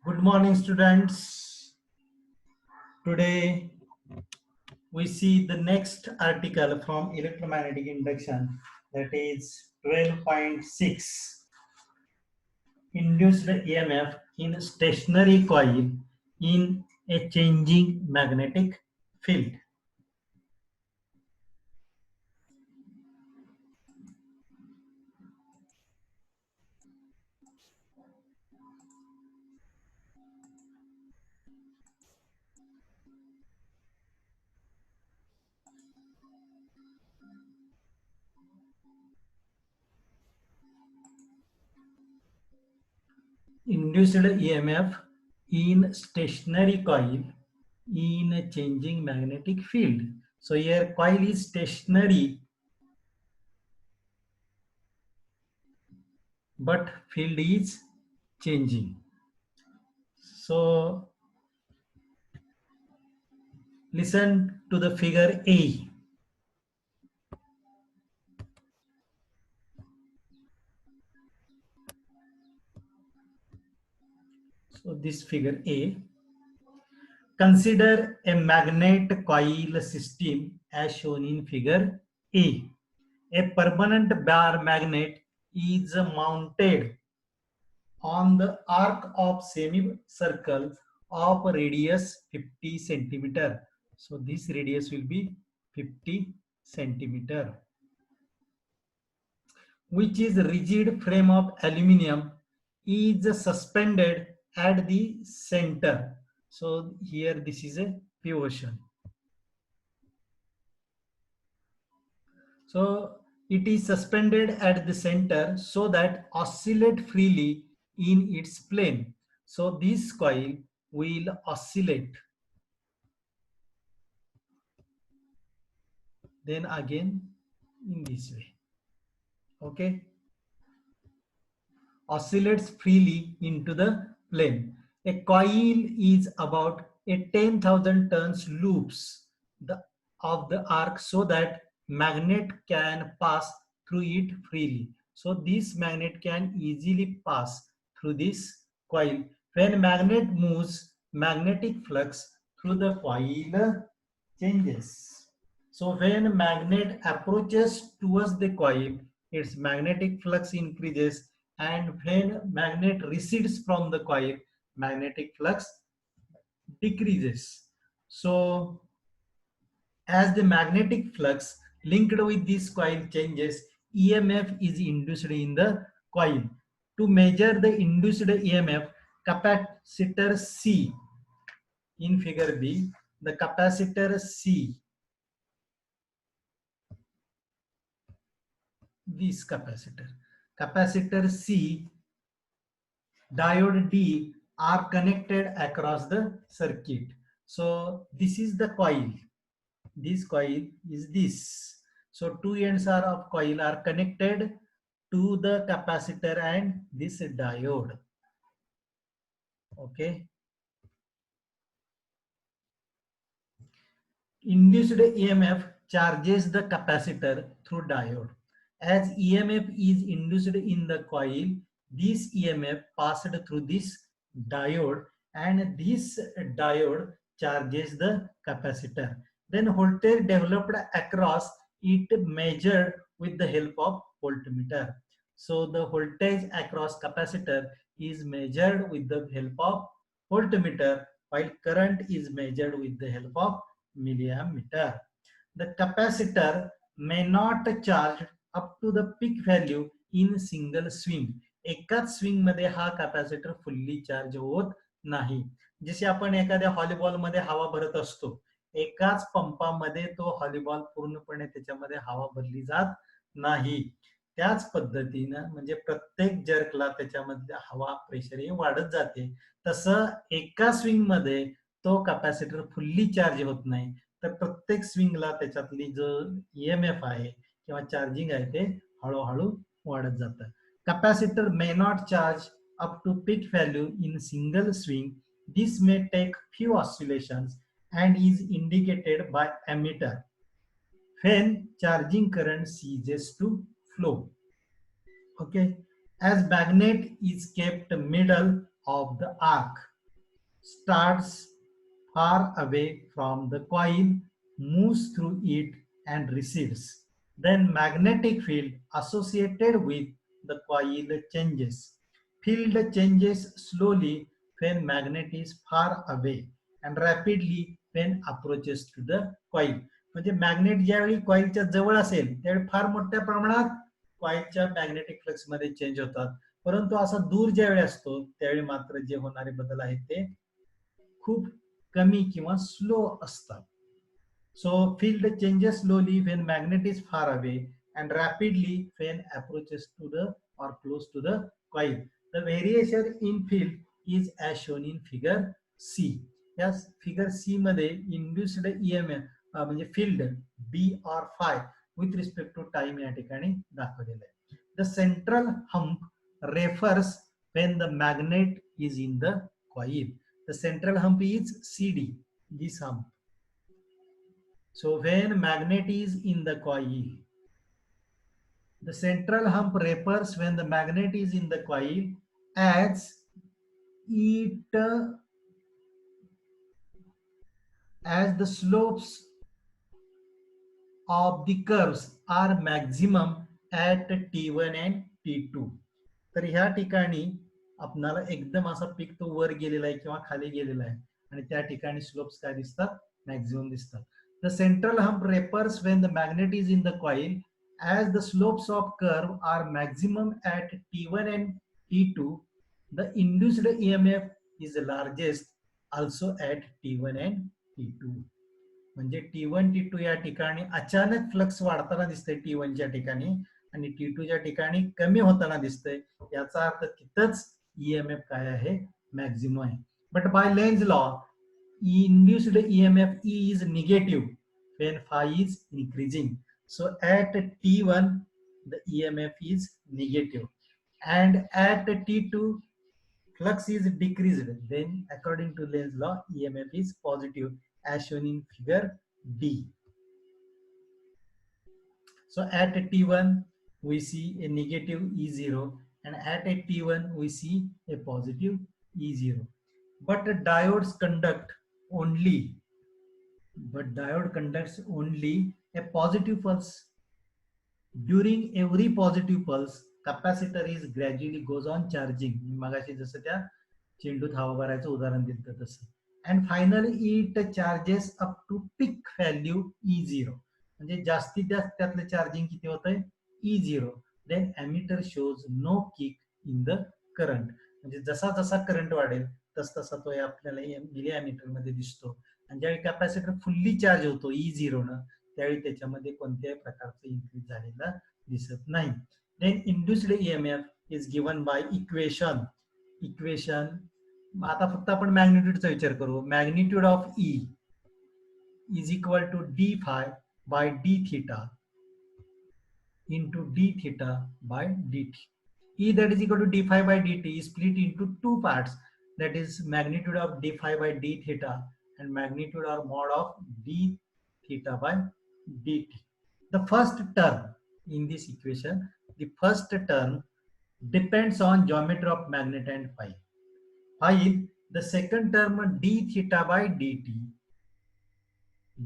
Good morning, students. Today we see the next article from electromagnetic induction, that is 12.6, induced EMF in stationary coil in a changing magnetic field. Induced EMF in stationary coil in a changing magnetic field. So here coil is stationary but field is changing. So listen to the figure A. So this figure A. Consider a magnet coil system as shown in figure A. A permanent bar magnet is mounted on the arc of semicircle of radius 50 centimeter. So this radius will be 50 centimeter, which is rigid frame of aluminum is suspended at the center. So here this is a pivotion. So it is suspended at the center so that oscillate freely in its plane. So this coil will oscillate. Then again in this way. Okay. Oscillates freely into the plane. A coil is about a 10,000 turns loops of the arc so that magnet can pass through it freely. So this magnet can easily pass through this coil. When magnet moves, magnetic flux through the coil changes. So when magnet approaches towards the coil, its magnetic flux increases, and when magnet recedes from the coil, magnetic flux decreases. So as the magnetic flux linked with this coil changes, EMF is induced in the coil. To measure the induced EMF, capacitor C in figure B, the capacitor C, this capacitor C, diode D are connected across the circuit. So this is the coil. This coil is this. So two ends are of coil are connected to the capacitor and this diode. Okay. Induced EMF charges the capacitor through diode. As EMF is induced in the coil, this EMF passed through this diode and this diode charges the capacitor. Then voltage developed across it measured with the help of voltmeter. So the voltage across capacitor is measured with the help of voltmeter, while current is measured with the help of milliammeter. The capacitor may not charge up to the peak value in single swing. एकाच swing मध्ये हा capacitor fully charge होत नाही. जसे आपण एखाद्या volleyball मध्ये हवा भरत असतो, एकाच पंपामध्ये तो हॉलीबॉल पूर्णपणे त्याच्यामध्ये हवा भरली जात नाही. त्याच पद्धतीनं म्हणजे प्रत्येक जर्कला त्याच्यामध्ये हवा प्रेशर हे वाढत जाते. तसं एका स्विंग मध्ये तो कॅपॅसिटर फुल्ली चार्ज होत नाही, तर प्रत्येक स्विंगला त्याच्यातली जो ईएमएफ आहे किंवा चार्जिंग आहे ते हळूहळू वाढत जातं. Capacitor may not charge up to peak value in single swing. This may take few oscillations and is indicated by ammeter when charging current ceases to flow. Okay, as magnet is kept middle of the arc, starts far away from the coil, moves through it and recedes. Then magnetic field associated with the coil changes. Field changes slowly when magnet is far away and rapidly when approaches to the coil. म्हणजे magnet ज्यावेळी कॉइलच्या जवळ असेल त्यावेळी फार मोठ्या प्रमाणात कॉइलच्या magnetic flux मध्ये change होतात, परंतु असा दूर ज्यावेळी असतो त्यावेळी मात्र जे होणारे बदल आहेत ते खूप कमी किंवा स्लो असतात. So field changes slowly when magnet is far away and rapidly when approaches to the or close to the coil. The variation in field is as shown in figure C. Yes, figure C मध्ये induced EMF म्हणजे field B or phi with respect to time या ठिकाणी दाखवलेलं आहे. The central hump refers when the magnet is in the coil. The central hump is CD, this hump. So when magnet is in the coil, the central hump refers when the magnet is in the coil as the slopes of the curves are maximum at T1 and T2. तर ह्या ठिकाणी आपणाला एकदम असा peak तो वर गेलेला आहे किंवा खाली गेलेला आहे आणि त्या ठिकाणी स्लोप्स काय दिसतात, मॅक्झिमम दिसतात. The central hump refers when the magnet is in the coil as the slopes of curve are maximum at T1 and T2. The induced EMF is largest also at T1 and T2. म्हणजे T1 T2 या ठिकाणी अचानक flux वाढताना दिसतंय T1 च्या ठिकाणी आणि T2 च्या ठिकाणी कमी होताना दिसतंय. याचा अर्थ तिथंच EMF काय आहे, मॅक्झिमम आहे. But by Lenz law induced EMF E is negative when phi is increasing. So at T1 the EMF is negative and at T2 flux is decreased. Then according to Lenz's law EMF is positive as shown in figure D. So at T1 we see a negative E0 and at T1 we see a positive E0. But diodes conduct only diode conducts only a positive pulse. During every positive pulse capacitor is gradually goes on charging. मगाशी जसं त्या चेंडूत हवा भरायचं उदाहरण दिलं तसं. And finally it charges up to peak value E0. म्हणजे जास्तीत जास्त त्यातलं चार्जिंग किती होतंय, E0. Then emitter shows no kick in the current. म्हणजे जसा जसा करंट वाढेल तस तसा तो आपल्याला मिली एमिटर मध्ये दिसतो. आणि ज्यावेळी कॅपॅसिटर फुल्ली चार्ज होतो E0 न त्यावेळी त्याच्यामध्ये कोणत्याही प्रकारचं इन्क्रीज झालेला दिसत नाही. Then induced EMF is given by equation. आता फक्त आपण मॅग्निट्यूडचा विचार करू. Magnitude of E is equal to d phi by d theta into d theta by dt. E that is equal to d phi by dt is split into two parts, that is magnitude of d phi by d theta and magnitude or mod of d theta by dt. The first term in this equation, the first term depends on geometry of magnet and phi, while the second term d theta by dt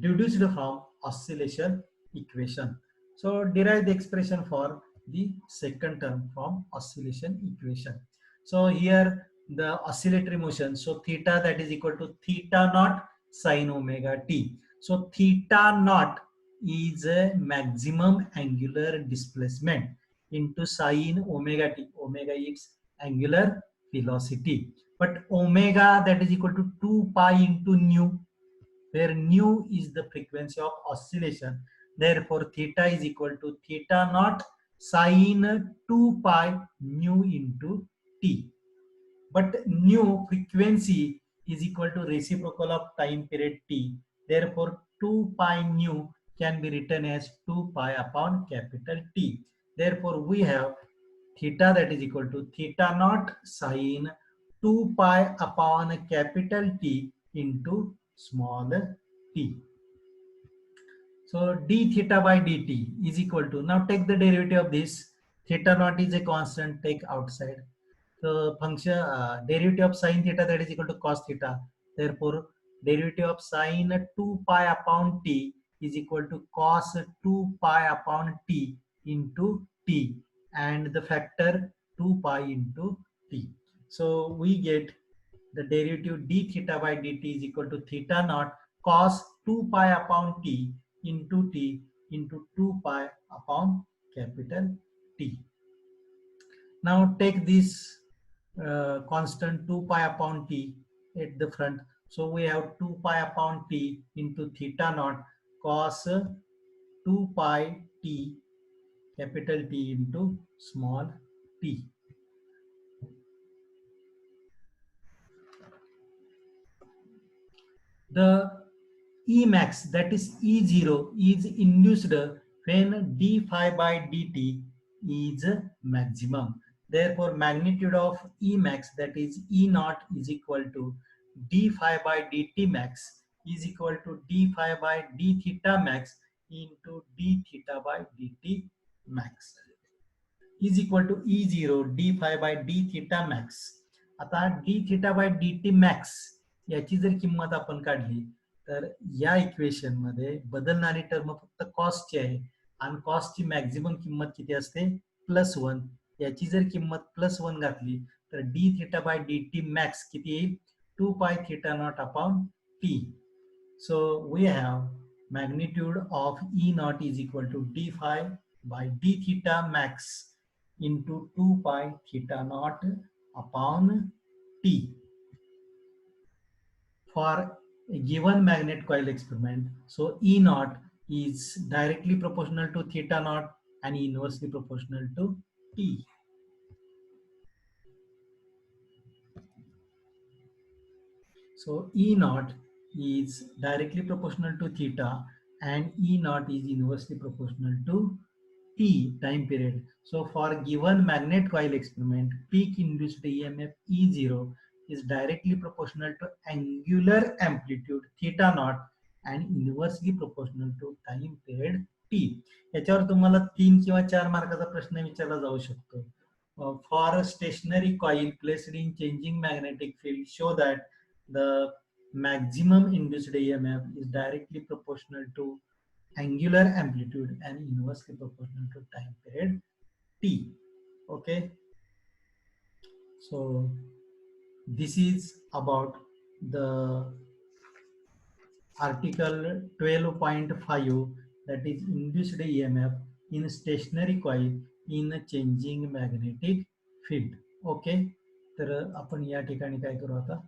deduced from oscillation equation. So derive the expression for the second term from oscillation equation. So here the oscillatory motion, so theta that is equal to theta naught sine omega t. So theta naught is a maximum angular displacement into sine omega t. Omega is angular velocity, but omega that is equal to 2 pi into nu, where nu is the frequency of oscillation. Therefore theta is equal to theta naught sine 2 pi nu into t. But nu frequency is equal to reciprocal of time period t. Therefore 2 pi nu can be written as 2 pi upon capital T. Therefore we have theta that is equal to theta naught sine 2 pi upon capital T into small t. So d theta by dt is equal to, now take the derivative of this. Theta naught is a constant, take outside. the function derivative of sin theta, that is equal to cos theta. Therefore, derivative of sin 2 pi upon t is equal to cos 2 pi upon t into t, and the factor 2 pi into t. So we get the derivative d theta by dt is equal to theta naught cos 2 pi upon t into 2 pi upon capital T. Now take this constant 2 pi upon t at the front. So we have 2 pi upon t into theta naught cos 2 pi t capital T into small t. The Emax, that is E0, is induced when d phi by dt is maximum. Therefore, magnitude of Emax, that is E naught, is equal to d phi by dt max is equal to d phi by d theta max into d theta by dt max is equal to E0 d phi by d theta max. आता d theta by dt max याची जर किंमत आपण काढली तर या equation मध्ये बदलणारी term फक्त कॉस्टची आहे आणि कॉस्टची मॅक्झिमम किंमत किती असते +1. याची जर किंमत +1 घातली तर d theta by dt max किती येईल 2 pi theta naught upon t. So we have magnitude of E naught is equal to d phi by d theta max into 2 pi theta naught upon t for a given magnet coil experiment. So E naught is directly proportional to theta naught and inversely proportional to t. So E naught is directly proportional to theta and E naught is inversely proportional to t time period. So for given magnet coil experiment, peak induced EMF E0 is directly proportional to angular amplitude theta naught and inversely proportional to time period t. याच्यावर तुम्हाला 3 किंवा 4 मार्काचा प्रश्न विचारला जाऊ शकतो. For a stationary coil placed in changing magnetic field, show that the maximum induced EMF is directly proportional to angular amplitude and inversely proportional to time period t. Okay, so this is about the article 12.5, that is induced EMF in stationary coil in a changing magnetic field. Okay, तर आपण या ठिकाणी काय करू आता